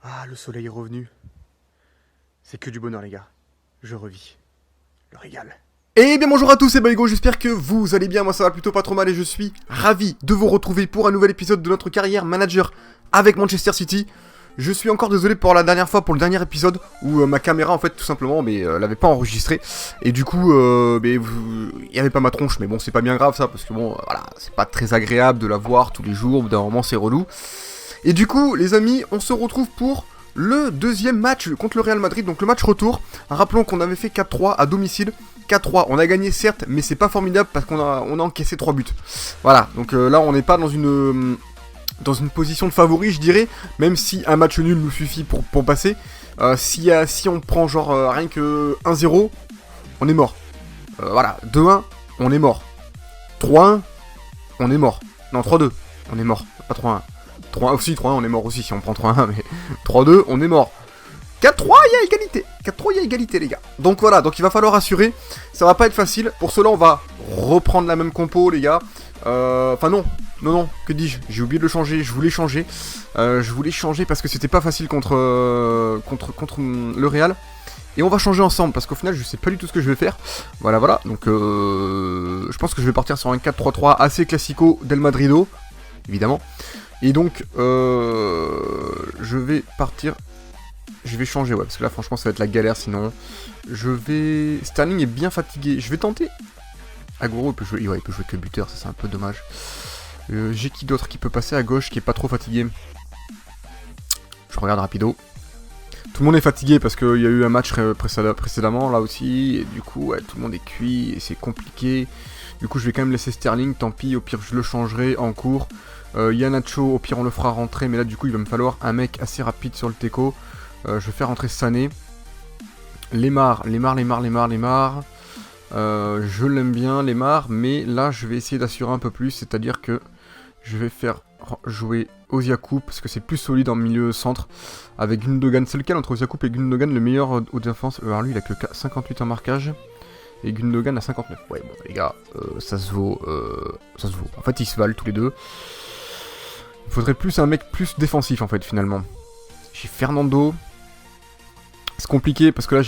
Ah, le soleil est revenu. C'est que du bonheur, les gars. Je revis. Le régal. Eh bien bonjour à tous, c'est Baigo, j'espère que vous allez bien, moi ça va plutôt pas trop mal et je suis ravi de vous retrouver pour un nouvel épisode de notre carrière manager avec Manchester City. Je suis encore désolé pour la dernière fois, pour le dernier épisode où ma caméra en fait tout simplement l'avait pas enregistré et du coup il y avait pas ma tronche, mais bon c'est pas bien grave ça parce que bon voilà c'est pas très agréable de la voir tous les jours, d'un moment c'est relou. Et du coup les amis, on se retrouve pour le deuxième match contre le Real Madrid, donc le match retour. Rappelons qu'on avait fait 4-3 à domicile. 4-3, on a gagné certes, mais c'est pas formidable parce qu'on a encaissé 3 buts. Voilà, donc là on n'est pas dans une position de favori, je dirais, même si un match nul nous suffit pour passer. Si on prend genre rien que 1-0, on est mort. Voilà, 2-1, on est mort. 3-1, on est mort. Non, 3-2, on est mort, pas 3-1. 3-1 aussi, 3-1, on est mort aussi si on prend 3-1, mais 3-2, on est mort. 4-3, il y a égalité. 4-3, il y a égalité, les gars. Donc voilà, donc il va falloir assurer. Ça va pas être facile. Pour cela, on va reprendre la même compo, les gars. Enfin, non, que dis-je? J'ai oublié de le changer. Je voulais changer. Parce que c'était pas facile contre le Real. Et on va changer ensemble parce qu'au final, je sais pas du tout ce que je vais faire. Voilà. Donc, je pense que je vais partir sur un 4-3-3 assez classico del Madrido, évidemment. Et donc, je vais partir. Je vais changer, ouais, parce que là, franchement, ça va être la galère, sinon. Sterling est bien fatigué. Je vais tenter. Agüero, il peut jouer que buteur, ça, c'est un peu dommage. J'ai qui d'autre qui peut passer à gauche, qui est pas trop fatigué? Je regarde rapido. Tout le monde est fatigué, parce qu'il y a eu un match précédemment, là aussi. Et du coup, ouais, tout le monde est cuit, et c'est compliqué. Du coup, je vais quand même laisser Sterling, tant pis, au pire, je le changerai en cours. Iheanacho, au pire, on le fera rentrer, mais là, du coup, il va me falloir un mec assez rapide sur le teco. Je vais faire rentrer Sané. Lemar. Je l'aime bien, Lemar, mais là, je vais essayer d'assurer un peu plus, c'est-à-dire que je vais faire jouer Osiakou, parce que c'est plus solide en milieu centre, avec Gundogan. C'est lequel entre Osiakou et Gundogan, le meilleur aux défenses? Alors lui, il a que 58 en marquage, et Gundogan a 59. Ouais, bon, les gars, ça se vaut. En fait, ils se valent tous les deux. Il faudrait plus un mec plus défensif, en fait, finalement. J'ai Fernando. C'est compliqué parce que là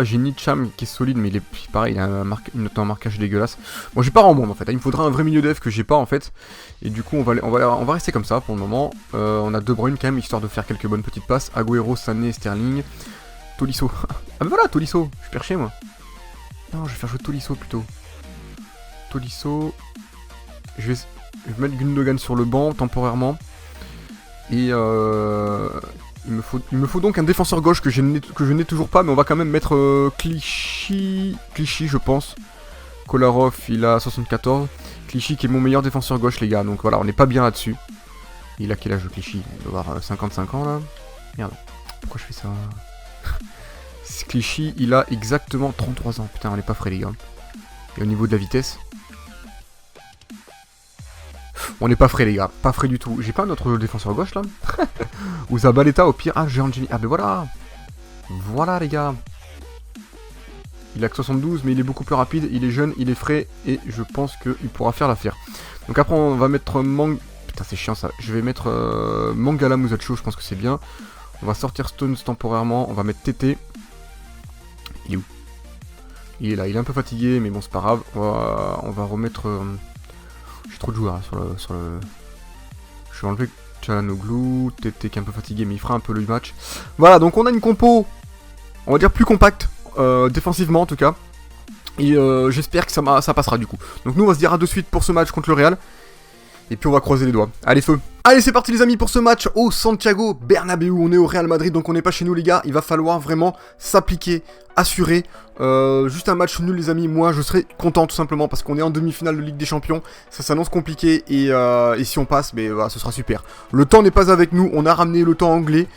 j'ai Nicham qui est solide, mais il est pareil, il a une note en marquage dégueulasse. Bon, j'ai pas grand monde en fait, il me faudra un vrai milieu def que j'ai pas en fait. Et du coup on va rester comme ça pour le moment. On a De Bruyne quand même, histoire de faire quelques bonnes petites passes. Agüero, Sané, Sterling, Tolisso. Ah mais voilà, Tolisso, je suis perché moi. Non, je vais faire jouer Tolisso plutôt. Tolisso. Je vais mettre Gundogan sur le banc temporairement. Et il me faut donc un défenseur gauche que je n'ai toujours pas, mais on va quand même mettre Clichy, je pense. Kolarov, il a 74. Clichy qui est mon meilleur défenseur gauche, les gars. Donc voilà, on n'est pas bien là-dessus. Il a quel âge, Clichy? Il doit avoir 55 ans, là. Merde, pourquoi je fais ça? Clichy, il a exactement 33 ans. Putain, on n'est pas frais, les gars. Et au niveau de la vitesse... On n'est pas frais, les gars, pas frais du tout. J'ai pas notre défenseur gauche là? Ou Zabaleta au pire. Ah, j'ai Angeli. Ah, ben voilà. Voilà, les gars. Il a que 72, mais il est beaucoup plus rapide. Il est jeune, il est frais. Et je pense qu'il pourra faire l'affaire. Donc après, on va mettre Putain, c'est chiant ça. Je vais mettre Mangala Musacho, je pense que c'est bien. On va sortir Stones temporairement. On va mettre TT. Il est où? Il est là. Il est un peu fatigué, mais bon, c'est pas grave. On va remettre. J'ai trop de joueurs hein, sur le... Je vais enlever Çalhanoğlu, TT qui est un peu fatigué mais il fera un peu le match. Voilà, donc on a une compo, on va dire plus compacte, défensivement en tout cas. Et j'espère que ça passera du coup. Donc nous on va se dire à de suite pour ce match contre le Real. Et puis on va croiser les doigts. Allez feu. Allez c'est parti les amis pour ce match au Santiago Bernabéu. On est au Real Madrid donc on n'est pas chez nous les gars. Il va falloir vraiment s'appliquer, assurer. Juste un match nul les amis. Moi je serai content tout simplement parce qu'on est en demi-finale de Ligue des Champions. Ça s'annonce compliqué et si on passe, mais voilà, ce sera super. Le temps n'est pas avec nous. On a ramené le temps anglais.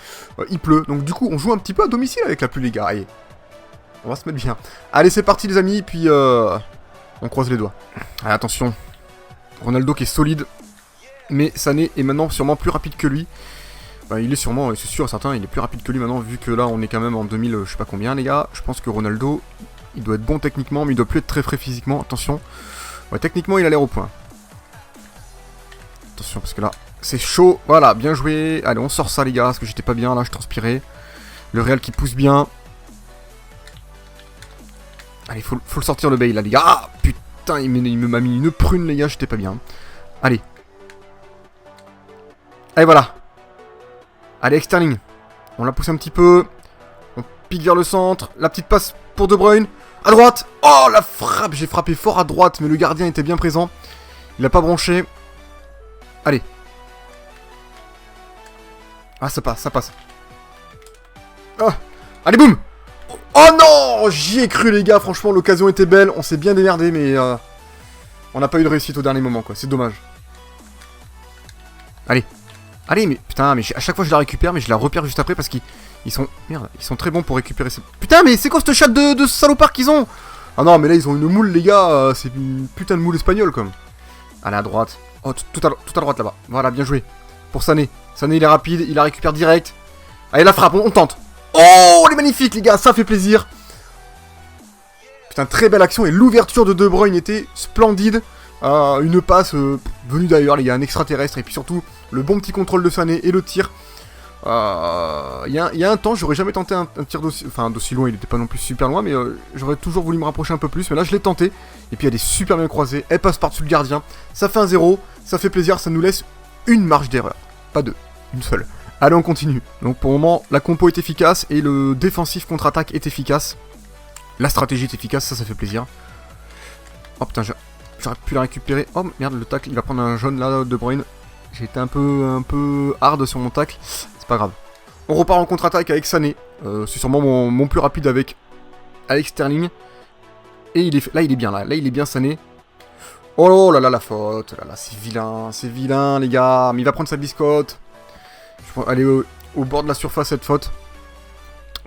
Il pleut. Donc du coup on joue un petit peu à domicile avec la pluie les gars. Allez. On va se mettre bien. Allez c'est parti les amis. Puis on croise les doigts. Allez, attention. Ronaldo qui est solide. Mais Sané est maintenant sûrement plus rapide que lui. Il est sûrement, c'est sûr, certain, il est plus rapide que lui maintenant, vu que là on est quand même en 2000, je sais pas combien les gars. Je pense que Ronaldo, il doit être bon techniquement, mais il doit plus être très frais physiquement. Attention. Ouais, techniquement il a l'air au point. Attention, parce que là, C'est chaud. Voilà, bien joué. Allez, on sort ça, les gars, parce que j'étais pas bien, là, je transpirais. Le Real qui pousse bien. Allez, faut le sortir, le Bale, là, les gars. Ah, putain, il m'a mis une prune, les gars, j'étais pas bien. Allez. Allez, voilà. Allez, Sterling. On la pousse un petit peu. On pique vers le centre. La petite passe pour De Bruyne. À droite. Oh, la frappe. J'ai frappé fort à droite, mais le gardien était bien présent. Il a pas branché. Allez. Ah, ça passe, ça passe. Oh. Allez, boum. Oh non, j'y ai cru, les gars. Franchement, l'occasion était belle. On s'est bien démerdé, mais on n'a pas eu de réussite au dernier moment, quoi. C'est dommage. Allez. Allez, mais putain, mais à chaque fois je la récupère, mais je la repère juste après parce qu'ils sont... Merde, ils sont très bons pour récupérer ces... Putain, mais c'est quoi cette chatte de salopard qu'ils ont? Ah non, mais là, ils ont une moule, les gars. C'est une putain de moule espagnole, comme. Allez, à droite. Oh, tout à droite, là-bas. Voilà, bien joué. Pour Sané. Sané, il est rapide, il la récupère direct. Allez, la frappe, on tente. Oh, elle est magnifique, les gars, ça fait plaisir. Putain, très belle action. Et l'ouverture de De Bruyne était splendide. Une passe venue d'ailleurs, les gars, un extraterrestre. Et puis surtout, le bon petit contrôle de Sané et le tir. Il y a un temps, j'aurais jamais tenté un tir d'aussi loin. Il n'était pas non plus super loin, mais j'aurais toujours voulu me rapprocher un peu plus. Mais là, je l'ai tenté. Et puis, elle est super bien croisée. Elle passe par-dessus le gardien. Ça fait un 0. Ça fait plaisir. Ça nous laisse une marge d'erreur. Pas deux. Une seule. Allez, on continue. Donc, pour le moment, la compo est efficace. Et le défensif contre-attaque est efficace. La stratégie est efficace. Ça fait plaisir. Oh putain, j'aurais pu la récupérer. Oh merde, le tacle, il va prendre un jaune là, De Bruyne. J'ai été un peu hard sur mon tacle. C'est pas grave. On repart en contre-attaque avec Sané. C'est sûrement mon plus rapide avec Sterling. Et là, il est bien là. Là, il est bien Sané. Oh là là, la faute. Là, c'est vilain, les gars. Mais il va prendre sa biscotte. Je vais aller au bord de la surface, cette faute.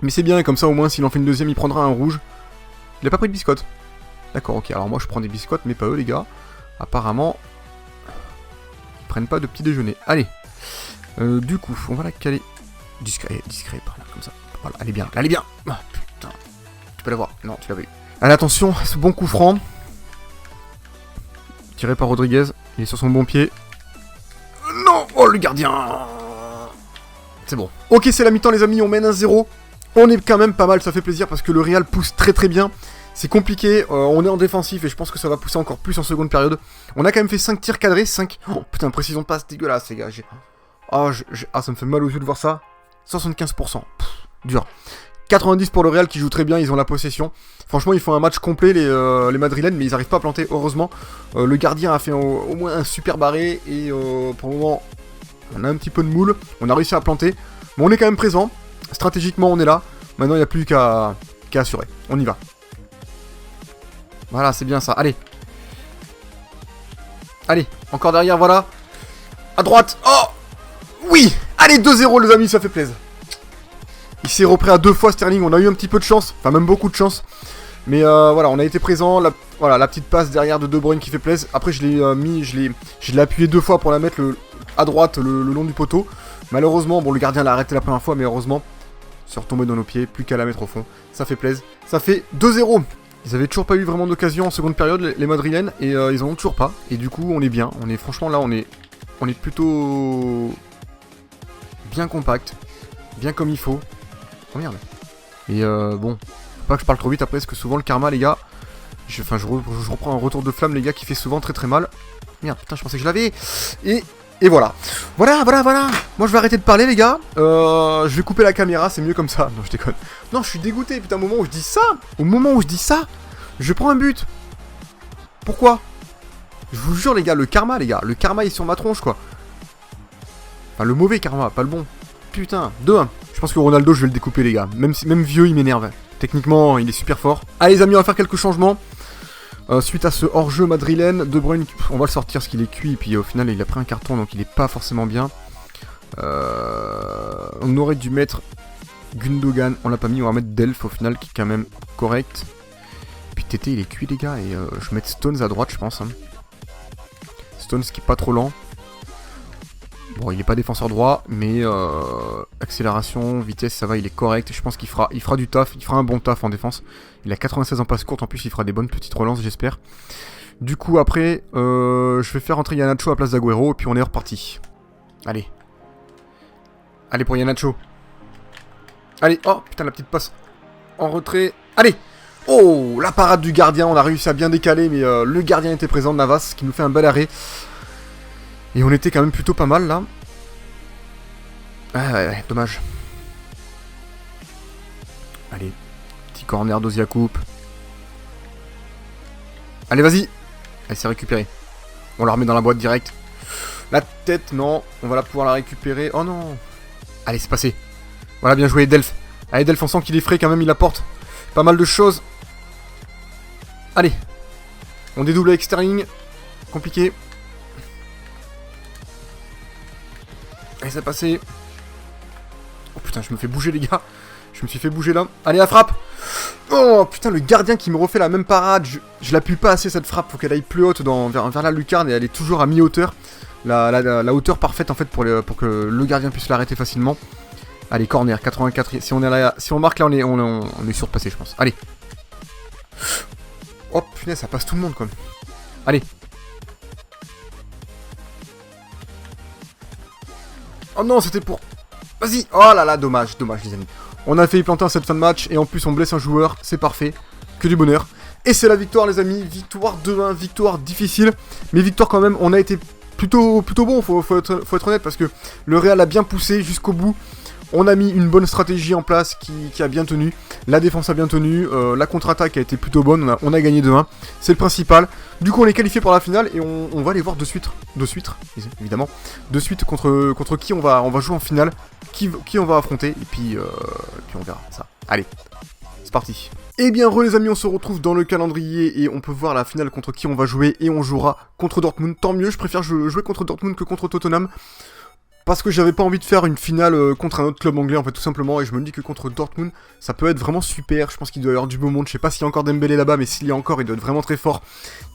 Mais c'est bien, comme ça, au moins, s'il en fait une deuxième, il prendra un rouge. Il a pas pris de biscotte. D'accord, ok. Alors moi, je prends des biscottes, mais pas eux, les gars. Apparemment, ils prennent pas de petit déjeuner. Allez. Du coup, on va la caler. Discret par là, comme ça. Voilà, elle est bien. Elle est bien. Ah, putain. Tu peux la voir. Non, tu l'avais eu. Allez, attention, ce bon coup franc. Tiré par Rodriguez. Il est sur son bon pied. Non. Oh, le gardien. C'est bon. Ok, c'est la mi-temps, les amis. On mène 1-0. On est quand même pas mal. Ça fait plaisir parce que le Real pousse très très bien. C'est compliqué, on est en défensif et je pense que ça va pousser encore plus en seconde période. On a quand même fait 5 tirs cadrés, 5... Oh putain, précision de passe dégueulasse, les gars. Ça me fait mal aux yeux de voir ça. 75%, dur. 90 pour le Real qui joue très bien, ils ont la possession. Franchement, ils font un match complet, les Madrilènes, mais ils n'arrivent pas à planter, heureusement. Le gardien a fait au moins un super barré et pour le moment, on a un petit peu de moule. On a réussi à planter, mais on est quand même présent. Stratégiquement, on est là. Maintenant, il n'y a plus qu'à assurer. On y va. Voilà, c'est bien ça. Allez. Allez, encore derrière, voilà. À droite. Oh oui. Allez, 2-0, les amis, ça fait plaisir. Il s'est repris à 2 fois, Sterling. On a eu un petit peu de chance. Enfin, même beaucoup de chance. Mais voilà, on a été présent. Voilà, la petite passe derrière de De Bruyne qui fait plaisir. Après, je l'ai appuyé 2 fois pour la mettre à droite, le long du poteau. Malheureusement, bon, le gardien l'a arrêté la première fois, mais heureusement, c'est retombé dans nos pieds. Plus qu'à la mettre au fond. Ça fait plaisir. Ça fait 2-0. Ils avaient toujours pas eu vraiment d'occasion en seconde période, les Madrilènes, et ils en ont toujours pas. Et du coup, on est bien. Franchement, là, on est plutôt bien compact, bien comme il faut. Oh merde. Et bon, faut pas que je parle trop vite après, parce que souvent le karma, les gars, je reprends un retour de flamme, les gars, qui fait souvent très très mal. Merde, putain, je pensais que je l'avais. Et voilà. Voilà. Moi, je vais arrêter de parler, les gars. Je vais couper la caméra, c'est mieux comme ça. Non, je déconne. Non, je suis dégoûté, putain, au moment où je dis ça, je prends un but. Pourquoi? Je vous jure, les gars, le karma est sur ma tronche, quoi. Enfin, le mauvais karma, pas le bon. Putain, 2-1. Je pense que Ronaldo, je vais le découper, les gars. Même vieux, il m'énerve. Techniquement, il est super fort. Allez, les amis, on va faire quelques changements. Suite à ce hors-jeu madrilène, De Bruyne, on va le sortir parce qu'il est cuit. Et puis au final, il a pris un carton, donc il est pas forcément bien. On aurait dû mettre Gundogan. On l'a pas mis, on va mettre Delph au final, qui est quand même correct. Et puis Tété, il est cuit, les gars. Et je vais mettre Stones à droite, je pense. Hein. Stones qui est pas trop lent. Bon, il est pas défenseur droit, mais accélération, vitesse, ça va, il est correct. Je pense qu'il fera du taf, il fera un bon taf en défense. Il a 96 en passe courte, en plus il fera des bonnes petites relances, j'espère. Du coup, après, je vais faire entrer Iheanacho à la place d'Agüero, et puis on est reparti. Allez. Allez pour Iheanacho. Allez, oh putain la petite passe en retrait. Allez. Oh, la parade du gardien, on a réussi à bien décaler, mais le gardien était présent, Navas, qui nous fait un bel arrêt. Et on était quand même plutôt pas mal là. Ah ouais, dommage. Allez, petit corner d'Ozia Coupe. Allez, vas-y. Elle s'est récupérée. On la remet dans la boîte direct. La tête, non. On va pouvoir la récupérer. Oh non. Allez, c'est passé. Voilà, bien joué, Delph. Allez, Delph, on sent qu'il est frais quand même, il apporte pas mal de choses. Allez. On dédouble avec Sterling. Compliqué. Allez, c'est passé. Oh putain, je me fais bouger, les gars. Je me suis fait bouger là. Allez, la frappe. Oh putain, le gardien qui me refait la même parade. Je l'appuie pas assez cette frappe. Faut qu'elle aille plus haute vers la lucarne. Et elle est toujours à mi-hauteur. La hauteur parfaite en fait pour que le gardien puisse l'arrêter facilement. Allez, corner, 84. Si on marque là, on est surpassé, je pense. Allez. Oh punaise, ça passe tout le monde quoi. Allez. Oh non, c'était pour... Vas-y. Oh là là, dommage, les amis. On a failli planter en cette fin de match et en plus on blesse un joueur, c'est parfait, que du bonheur. Et c'est la victoire les amis, victoire 2-1, victoire difficile, mais victoire quand même, on a été plutôt bon, faut être honnête parce que le Real a bien poussé jusqu'au bout. On a mis une bonne stratégie en place qui a bien tenu, la défense a bien tenu, la contre-attaque a été plutôt bonne, on a gagné 2-1, c'est le principal. Du coup on est qualifié pour la finale et on va aller voir de suite, évidemment, de suite contre qui on va jouer en finale. Qui on va affronter, et puis on verra ça. Allez, c'est parti. Et bien les amis, on se retrouve dans le calendrier et on peut voir la finale contre qui on va jouer et on jouera contre Dortmund. Tant mieux, je préfère jouer contre Dortmund que contre Tottenham. Parce que j'avais pas envie de faire une finale contre un autre club anglais en fait tout simplement. Et je me dis que contre Dortmund, ça peut être vraiment super. Je pense qu'il doit y avoir du beau monde. Je sais pas s'il y a encore Dembélé là-bas, mais s'il y a encore, il doit être vraiment très fort.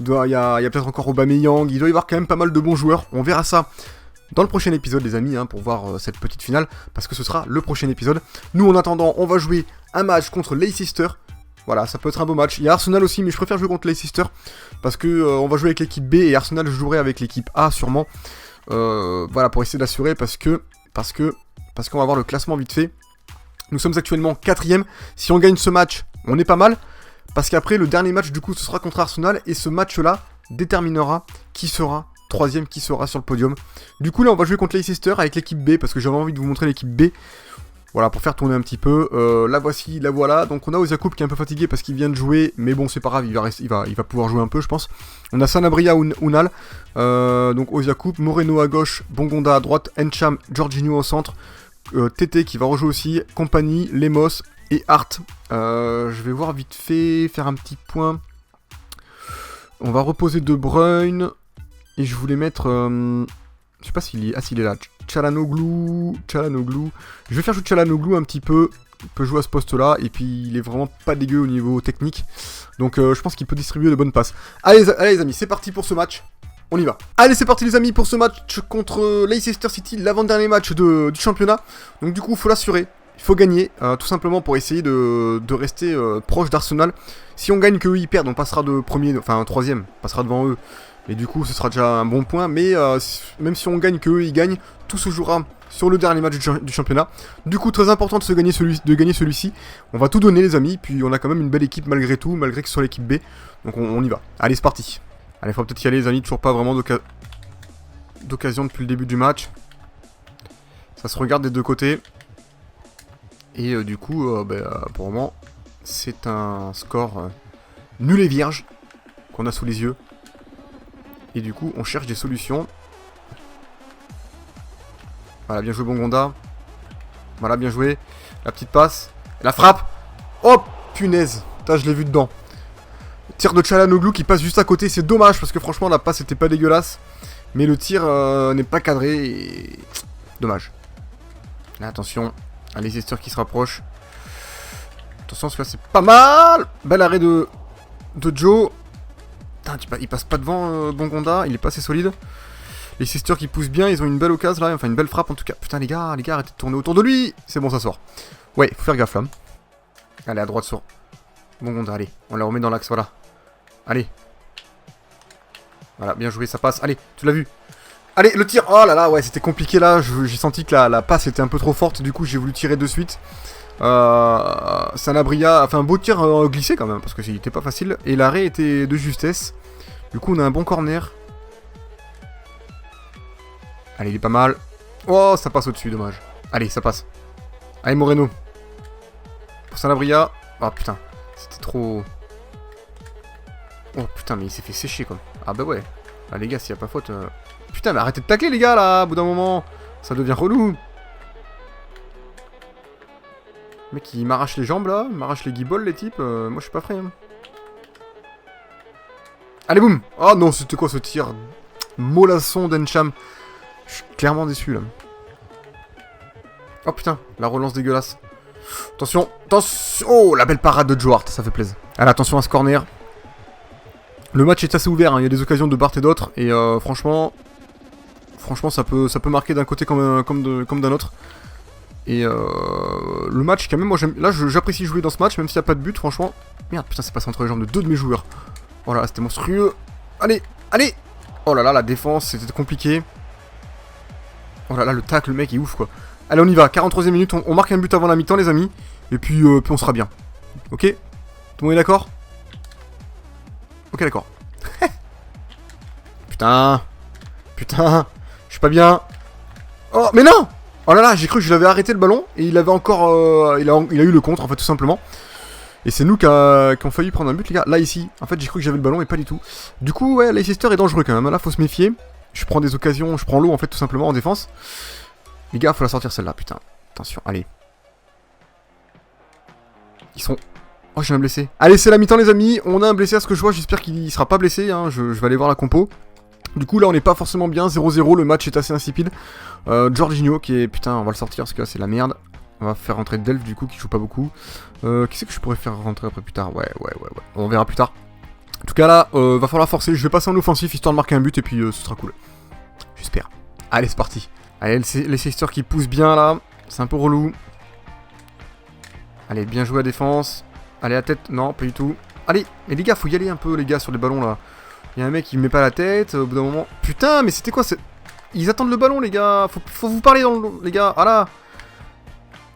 Il y a peut-être encore Aubameyang. Il doit y avoir quand même pas mal de bons joueurs. On verra ça dans le prochain épisode les amis, hein, pour voir cette petite finale, parce que ce sera le prochain épisode. Nous en attendant, on va jouer un match contre Leicester. Voilà, ça peut être un beau match. Il y a Arsenal aussi, mais je préfère jouer contre Leicester, parce que on va jouer avec l'équipe B, et Arsenal je jouerai avec l'équipe A sûrement. Voilà, pour essayer d'assurer, parce qu'on va voir le classement vite fait. Nous sommes actuellement 4ème. Si on gagne ce match, on est pas mal, parce qu'après le dernier match du coup ce sera contre Arsenal, et ce match là déterminera qui sera 3ème, qui sera sur le podium. Du coup là on va jouer contre Leicester avec l'équipe B, parce que j'avais envie de vous montrer l'équipe B. Voilà, pour faire tourner un petit peu. La voici, la voilà. Donc on a Ozia Coupe qui est un peu fatigué parce qu'il vient de jouer, mais bon c'est pas grave, il va pouvoir jouer un peu je pense. On a Sanabria Unal, donc Ozia Coupe, Moreno à gauche, Bongonda à droite, Encham, Jorginho au centre, Tété qui va rejouer aussi, Compagnie, Lemos et Hart. Je vais voir vite fait, faire un petit point. On va reposer De Bruyne. Et je voulais mettre... je sais pas s'il est... Ah, s'il est là. Çalhanoğlu. Je vais faire jouer Çalhanoğlu un petit peu. Il peut jouer à ce poste-là. Et puis, il est vraiment pas dégueu au niveau technique. Donc, je pense qu'il peut distribuer de bonnes passes. Allez les amis, c'est parti pour ce match. On y va. Allez, c'est parti les amis pour ce match contre Leicester City. L'avant-dernier match du championnat. Donc, du coup, il faut l'assurer. Il faut gagner, tout simplement pour essayer de rester proche d'Arsenal. Si on gagne qu'eux ils perdent, on passera de premier, enfin 3ème, on passera devant eux. Et du coup ce sera déjà un bon point, mais même si on gagne qu'eux ils gagnent, tout se jouera sur le dernier match du championnat. Du coup très important de gagner celui-ci. On va tout donner les amis, puis on a quand même une belle équipe malgré tout, malgré que ce soit l'équipe B. Donc on y va. Allez c'est parti. Allez, faut peut-être y aller les amis, toujours pas vraiment d'occasion depuis le début du match. Ça se regarde des deux côtés. Et du coup, pour le moment, c'est un score nul et vierge qu'on a sous les yeux. Et du coup, on cherche des solutions. Voilà, bien joué Bongonda. Voilà, bien joué. La petite passe. La frappe. Oh, punaise. Putain, je l'ai vu dedans. Tir de Çalhanoğlu qui passe juste à côté. C'est dommage parce que franchement, la passe était pas dégueulasse. Mais le tir n'est pas cadré. Et... dommage. Là, attention. Ah, Leicester qui se rapproche. Attention, celui-là c'est pas mal. Bel arrêt de Joe. Putain, il passe pas devant Bongonda. Il est pas assez solide. Leicester qui pousse bien. Ils ont une belle occasion là. Enfin, une belle frappe en tout cas. Putain, les gars, arrêtez de tourner autour de lui. C'est bon, ça sort. Ouais, faut faire gaffe là. Allez, à droite sur Bongonda. Allez, on la remet dans l'axe. Voilà. Allez. Voilà, bien joué, ça passe. Allez, tu l'as vu. Allez, le tir. Oh là là, ouais, c'était compliqué là. J'ai senti que la passe était un peu trop forte. Du coup, j'ai voulu tirer de suite. Sanabria a fait un beau tir glissé quand même, parce que c'était pas facile. Et l'arrêt était de justesse. Du coup, on a un bon corner. Allez, il est pas mal. Oh, ça passe au-dessus, dommage. Allez, ça passe. Allez, Moreno. Pour Sanabria. Ah putain, c'était trop... Oh putain, mais il s'est fait sécher quoi. Ah bah ouais. Ah les gars, s'il y a pas faute... Putain, mais arrêtez de tacler les gars là, au bout d'un moment. Ça devient relou. Le mec, il m'arrache les jambes là, il m'arrache les guibolles les types. Moi, je suis pas prêt. Hein. Allez, boum. Oh non, c'était quoi ce tir mollasson d'Encham. Je suis clairement déçu là. Oh putain, la relance dégueulasse. Attention, attention. Oh, la belle parade de Joe Hart, ça fait plaisir. Allez, attention à ce corner. Le match est assez ouvert, hein. Il y a des occasions de part et d'autre. Et franchement, ça peut marquer d'un côté comme d'un autre. Et le match, quand même, moi j'apprécie jouer dans ce match, même s'il n'y a pas de but, franchement. Merde, putain, c'est passé entre les jambes de deux de mes joueurs. Oh là là, c'était monstrueux. Allez, allez. Oh là là, la défense, c'était compliqué. Oh là là, le tacle, le mec, il est ouf, quoi. Allez, on y va, 43e minute, on marque un but avant la mi-temps, les amis. Et puis on sera bien. Ok? Tout le monde est d'accord? Ok, d'accord. Putain. Putain. Je suis pas bien. Oh, mais non! Oh là là, j'ai cru que je l'avais arrêté le ballon. Et il avait encore... il a eu le contre, en fait, tout simplement. Et c'est nous qui ont failli prendre un but, les gars. Là, ici. En fait, j'ai cru que j'avais le ballon, mais pas du tout. Du coup, ouais, Leicester est dangereux, quand même. Là, faut se méfier. Je prends des occasions, je prends l'eau, en fait, tout simplement, en défense. Les gars, faut la sortir, celle-là, putain. Attention, allez. Ils sont... Oh, j'ai un blessé. Allez, c'est la mi-temps, les amis. On a un blessé à ce que je vois. J'espère qu'il sera pas blessé. Hein. Je vais aller voir la compo. Du coup, là, on n'est pas forcément bien. 0-0. Le match est assez insipide. Jorginho, qui est... Putain, on va le sortir parce que là, c'est la merde. On va faire rentrer Delph, du coup, qui joue pas beaucoup. Qui c'est que je pourrais faire rentrer après plus tard? Ouais. On verra plus tard. En tout cas, là, va falloir forcer. Je vais passer en offensif histoire de marquer un but et puis ce sera cool. J'espère. Allez, c'est parti. Allez, les Leicester qui poussent bien, là. C'est un peu relou. Allez, bien joué à défense. Allez, la tête, non, pas du tout. Allez, mais les gars, faut y aller un peu, les gars, sur les ballons, là. Il y a un mec qui met pas la tête, au bout d'un moment... Putain, mais c'était quoi, Ils attendent le ballon, les gars. Faut vous parler, les gars. Ah là.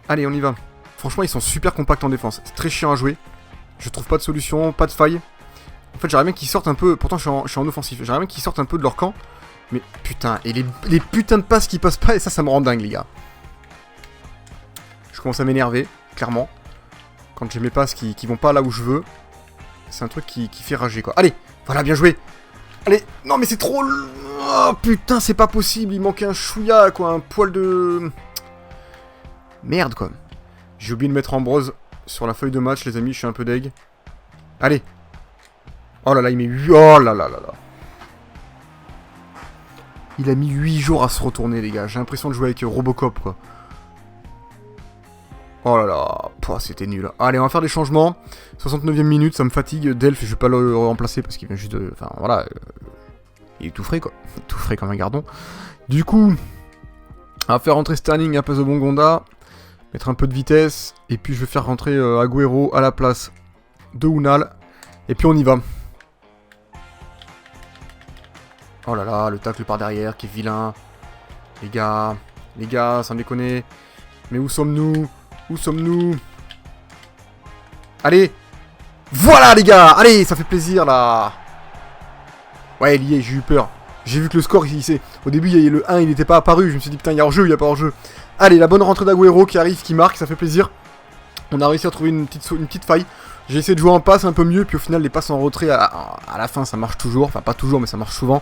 Allez, on y va. Franchement, ils sont super compacts en défense. C'est très chiant à jouer. Je trouve pas de solution, pas de faille. En fait, j'aimerais bien qu'ils sortent un peu... Pourtant, je suis en offensif. J'aimerais bien qu'ils sortent un peu de leur camp. Mais putain, et les putains de passes qui passent pas, et ça me rend dingue, les gars. Je commence à m'énerver, clairement. Quand j'ai mes passes qui vont pas là où je veux. C'est un truc qui fait rager, quoi. Allez, voilà, bien joué. Allez, non mais c'est trop... Oh putain, c'est pas possible, il manquait un chouïa, quoi, un poil de... Merde, quoi. J'ai oublié de mettre Ambrose sur la feuille de match, les amis, je suis un peu deg. Allez. Oh là là, il met 8... Oh là là là là. Il a mis 8 jours à se retourner, les gars. J'ai l'impression de jouer avec Robocop, quoi. Oh là là, c'était nul. Allez, on va faire des changements. 69e minute, ça me fatigue. Delph, je vais pas le remplacer parce qu'il vient juste de... Enfin, voilà. Il est tout frais, quoi. Tout frais comme un gardon. Du coup, on va faire rentrer Sterling à la place de Bongonda. Mettre un peu de vitesse. Et puis, je vais faire rentrer Agüero à la place de Unal. Et puis, on y va. Oh là là, le tacle par derrière qui est vilain. Les gars, sans déconner. Mais où sommes-nous? Où sommes-nous? Allez. Voilà, les gars. Allez, ça fait plaisir, là. Ouais, il y est, j'ai eu peur. J'ai vu que le score, au début, il y a le 1, il n'était pas apparu. Je me suis dit, putain, il y a hors-jeu, il n'y a pas hors-jeu. Allez, la bonne rentrée d'Agüero qui arrive, qui marque, ça fait plaisir. On a réussi à trouver une petite faille. J'ai essayé de jouer en passe un peu mieux, puis au final, les passes en retrait, à la fin, ça marche toujours. Enfin, pas toujours, mais ça marche souvent.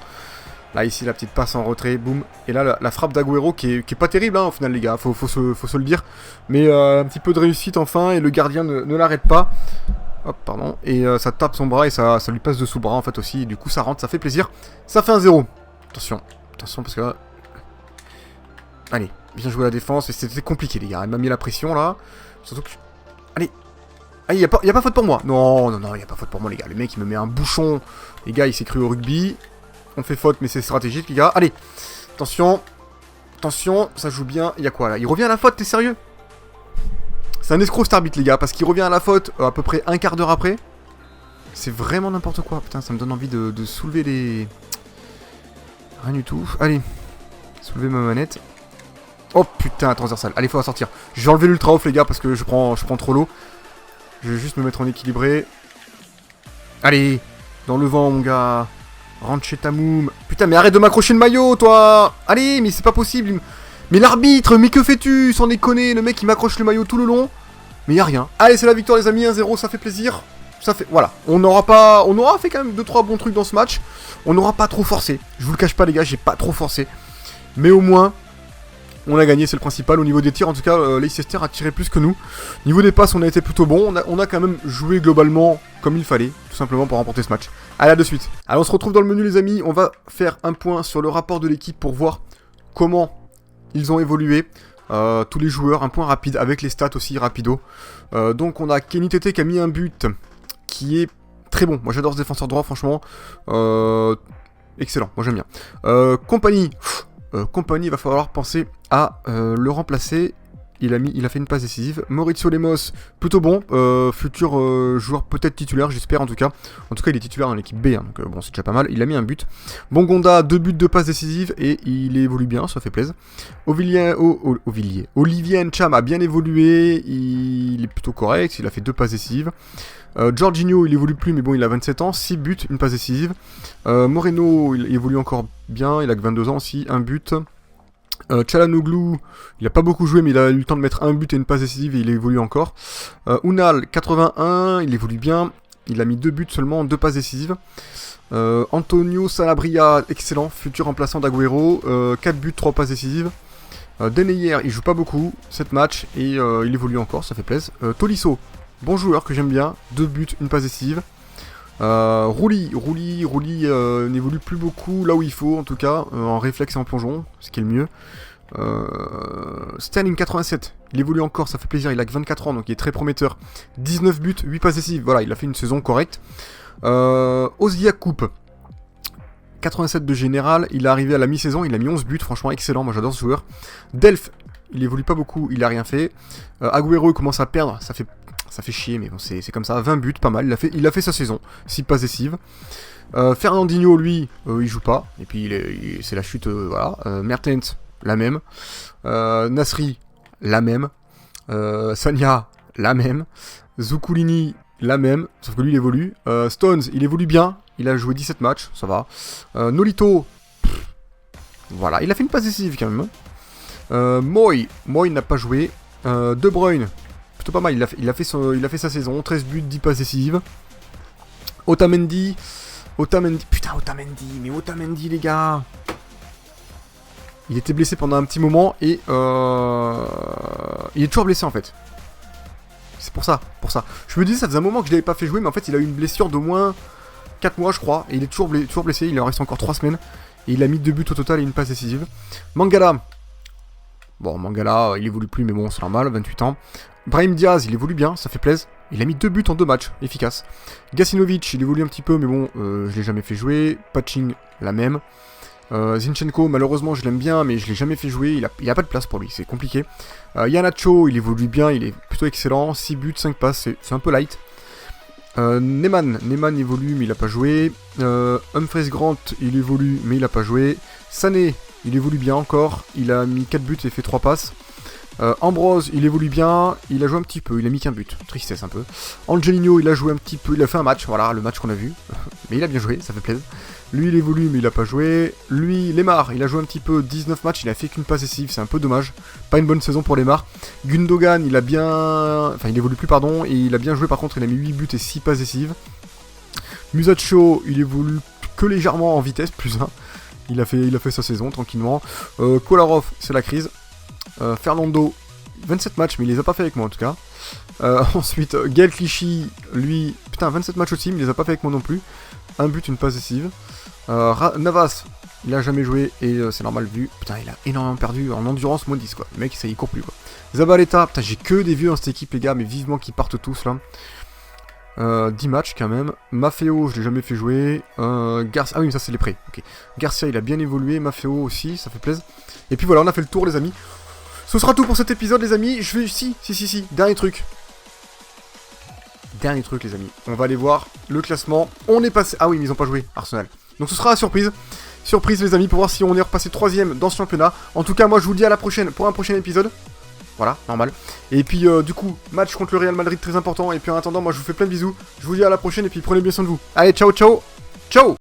Là, ici, la petite passe en retrait, boum. Et là, la frappe d'Agüero qui est pas terrible, hein, au final, les gars. Faut se le dire. Mais un petit peu de réussite, enfin, et le gardien ne l'arrête pas. Hop, pardon. Et ça tape son bras et ça lui passe dessous le bras, en fait, aussi. Et du coup, ça rentre, ça fait plaisir. Ça fait un 0. Attention, parce que là... Allez, bien joué la défense. Et c'était compliqué, les gars. Elle m'a mis la pression, là. Surtout que... Allez. Ah, y a pas faute pour moi. Non, y a pas faute pour moi, les gars. Le mec, il me met un bouchon. Les gars, il s'est cru au rugby. On fait faute, mais c'est stratégique, les gars. Allez, attention. Attention, ça joue bien. Il y a quoi, là? Il revient à la faute, t'es sérieux? C'est un escroc, cet arbitre, les gars, parce qu'il revient à la faute à peu près un quart d'heure après. C'est vraiment n'importe quoi. Putain, ça me donne envie de soulever les... Rien du tout. Allez. Soulever ma manette. Oh putain, transversal. Allez, faut la sortir. Je vais enlever l'ultra off, les gars, parce que je prends trop l'eau. Je vais juste me mettre en équilibré. Allez, dans le vent, mon gars. Rentre chez ta moum. Putain, mais arrête de m'accrocher le maillot, toi. Allez, mais c'est pas possible. Mais l'arbitre, mais que fais-tu? Sans déconner, le mec, il m'accroche le maillot tout le long. Mais y a rien. Allez, c'est la victoire, les amis. 1-0, ça fait plaisir. Ça fait... Voilà. On aura fait quand même 2-3 bons trucs dans ce match. On n'aura pas trop forcé. Je vous le cache pas, les gars, j'ai pas trop forcé. Mais au moins... On a gagné, c'est le principal. Au niveau des tirs, en tout cas, Leicester a tiré plus que nous. Au niveau des passes, on a été plutôt bon. On a quand même joué globalement comme il fallait, tout simplement pour remporter ce match. Allez, à de suite. Alors, on se retrouve dans le menu, les amis. On va faire un point sur le rapport de l'équipe pour voir comment ils ont évolué. Tous les joueurs, un point rapide avec les stats aussi, rapido. Donc, on a Kenny Tété qui a mis un but qui est très bon. Moi, j'adore ce défenseur droit, franchement. Excellent, moi j'aime bien. Compagnie. Compagnie, il va falloir penser à le remplacer. Il a fait une passe décisive. Maurizio Lemos, plutôt bon. Futur joueur peut-être titulaire, j'espère en tout cas. En tout cas, il est titulaire dans l'équipe B, hein, donc bon, c'est déjà pas mal. Il a mis un but. Bongonda, 2 buts, 2 passes décisives et il évolue bien, ça fait plaisir. Olivier Ncham a bien évolué. Il est plutôt correct, il a fait 2 passes décisives. Jorginho, il évolue plus, mais bon, il a 27 ans, 6 buts, une passe décisive. Moreno, il évolue encore bien, il a que 22 ans aussi, 1 but. Çalhanoğlu, il a pas beaucoup joué, mais il a eu le temps de mettre 1 but et une passe décisive et il évolue encore. Unal, 81, il évolue bien, il a mis 2 buts seulement, 2 passes décisives. Antonio Sanabria, excellent, futur remplaçant d'Agüero, 4 buts, 3 passes décisives. Deneyer, il joue pas beaucoup, 7 matchs et il évolue encore, ça fait plaisir. Tolisso, bon joueur que j'aime bien, 2 buts, une passe décisive. Rouli n'évolue plus beaucoup là où il faut, en tout cas, en réflexe et en plongeon, ce qui est le mieux. Sterling 87, il évolue encore, ça fait plaisir, il a que 24 ans, donc il est très prometteur. 19 buts, 8 passes décisives, voilà, il a fait une saison correcte. Ozia Coupe, 87 de général, il est arrivé à la mi-saison, il a mis 11 buts, franchement excellent, moi j'adore ce joueur. Delph, il évolue pas beaucoup, il a rien fait. Agüero commence à perdre, ça fait chier, mais bon, c'est comme ça. 20 buts, pas mal. Il a fait sa saison. 6 passes décisives. Fernandinho, lui, il joue pas. Et puis, c'est la chute, voilà. Mertens, la même. Nasri, la même. Sagna, la même. Zuculini, la même. Sauf que lui, il évolue. Stones, il évolue bien. Il a joué 17 matchs, ça va. Nolito, voilà. Il a fait une passe décisive, quand même. Moy n'a pas joué. De Bruyne, plutôt pas mal, il a fait sa saison, 13 buts, 10 passes décisives. Otamendi, putain Otamendi les gars. Il était blessé pendant un petit moment et il est toujours blessé en fait. C'est pour ça. Je me disais ça faisait un moment que je l'avais pas fait jouer, mais en fait il a eu une blessure d'au moins 4 mois je crois, et il est toujours blessé, il en reste encore 3 semaines. Et il a mis 2 buts au total et une passe décisive. Mangala, bon, Mangala, il évolue plus, mais bon, c'est normal, 28 ans. Brahim Diaz, il évolue bien, ça fait plaisir. Il a mis 2 buts en 2 matchs, efficace. Gacinovic, il évolue un petit peu, mais bon, je l'ai jamais fait jouer. Patching, la même. Zinchenko, malheureusement, je l'aime bien, mais je l'ai jamais fait jouer. Il a pas de place pour lui, c'est compliqué. Iheanacho, il évolue bien, il est plutôt excellent. 6 buts, 5 passes, c'est un peu light. Neyman évolue, mais il a pas joué. Humphreys Grant, il évolue, mais il a pas joué. Sané, il évolue bien encore, il a mis 4 buts et fait 3 passes. Ambrose, il évolue bien, il a joué un petit peu, il a mis qu'un but, tristesse un peu. Angelino, il a joué un petit peu, il a fait un match, voilà, le match qu'on a vu. Mais il a bien joué, ça fait plaisir. Lui, il évolue, mais il a pas joué. Lui, Lemar, il a joué un petit peu, 19 matchs, il a fait qu'une passe décisive, c'est un peu dommage. Pas une bonne saison pour Lemar. Gundogan, il a bien... Enfin, il évolue plus, pardon, et il a bien joué, par contre, il a mis 8 buts et 6 passes décisives. Musacho, il évolue que légèrement en vitesse, plus 1. Il a fait sa saison, tranquillement. Kolarov, c'est la crise. Fernando, 27 matchs, mais il les a pas fait avec moi en tout cas. Ensuite, Gaël Clichy, lui, putain, 27 matchs aussi, mais il les a pas fait avec moi non plus. Un but, une passe décisive. Navas, il a jamais joué et c'est normal vu. Putain, il a énormément perdu en endurance, moins 10 quoi. Le mec, ça y court plus quoi. Zabaleta, putain, j'ai que des vieux dans cette équipe, les gars, mais vivement qu'ils partent tous là. 10 matchs quand même. Maffeo, je l'ai jamais fait jouer. Garcia, ah oui, mais ça c'est les prêts. Ok. Garcia, il a bien évolué. Maffeo aussi, ça fait plaisir. Et puis voilà, on a fait le tour, les amis. Ce sera tout pour cet épisode, les amis. Je vais... Si. Dernier truc, les amis. On va aller voir le classement. On est passé... Ah oui, mais ils ont pas joué, Arsenal. Donc ce sera la surprise. surprise les amis, pour voir si on est repassé 3ème dans ce championnat. En tout cas, moi je vous dis à la prochaine pour un prochain épisode. Voilà, normal. Et puis du coup, match contre le Real Madrid très important. Et puis en attendant, moi je vous fais plein de bisous. Je vous dis à la prochaine et puis prenez bien soin de vous. Allez, ciao, ciao. Ciao.